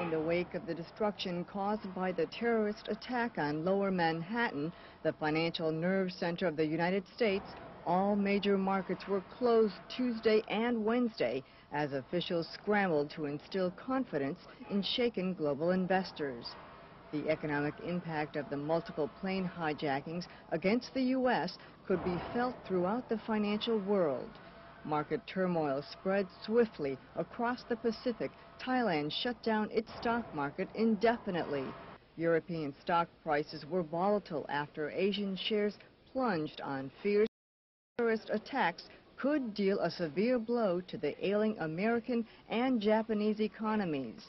In the wake of the destruction caused by the terrorist attack on Lower Manhattan, the financial nerve center of the United States, all major markets were closed Tuesday and Wednesday as officials scrambled to instill confidence in shaken global investors. The economic impact of the multiple plane hijackings against the U.S. could be felt throughout the financial world. Market turmoil spread swiftly across the Pacific. Thailand shut down its stock market indefinitely. European stock prices were volatile after Asian shares plunged on fears terrorist attacks could deal a severe blow to the ailing American and Japanese economies.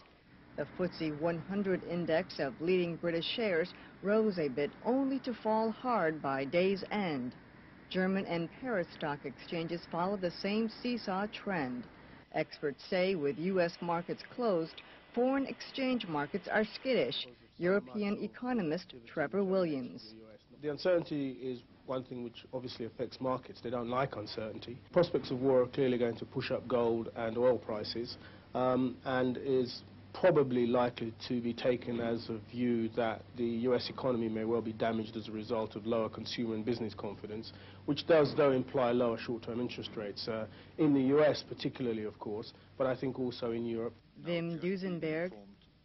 The FTSE 100 index of leading British shares rose a bit, only to fall hard by day's end. German and Paris stock exchanges followed the same seesaw trend. Experts say with U.S. markets closed, foreign exchange markets are skittish. European economist Trevor Williams. The uncertainty is one thing which obviously affects markets. They don't like uncertainty. Prospects of war are clearly going to push up gold and oil prices, and is probably likely to be taken as a view that the U.S. economy may well be damaged as a result of lower consumer and business confidence, which does, though, imply lower short-term interest rates in the U.S. particularly, of course, but I think also in Europe. Wim Duisenberg,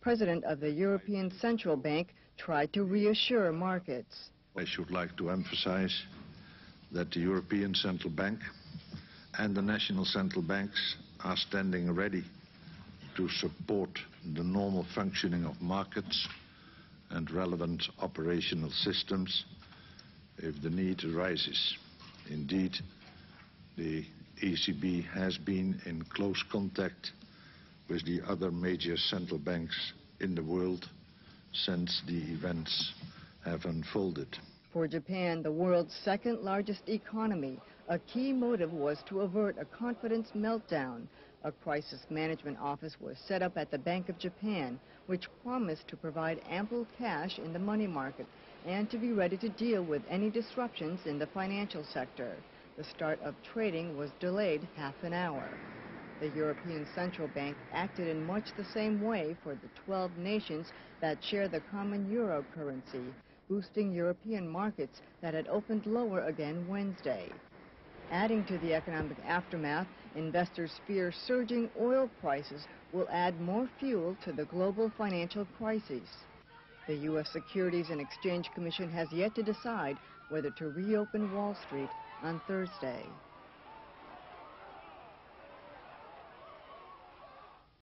president of the European Central Bank, tried to reassure markets. I should like to emphasize that the European Central Bank and the national central banks are standing ready to support the normal functioning of markets and relevant operational systems if the need arises. Indeed, the ECB has been in close contact with the other major central banks in the world since the events have unfolded. For Japan, the world's second largest economy, a key motive was to avert a confidence meltdown. A crisis management office was set up at the Bank of Japan, which promised to provide ample cash in the money market and to be ready to deal with any disruptions in the financial sector. The start of trading was delayed half an hour. The European Central Bank acted in much the same way for the 12 nations that share the common euro currency, boosting European markets that had opened lower again Wednesday. Adding to the economic aftermath, investors fear surging oil prices will add more fuel to the global financial crisis. The U.S. Securities and Exchange Commission has yet to decide whether to reopen Wall Street on Thursday.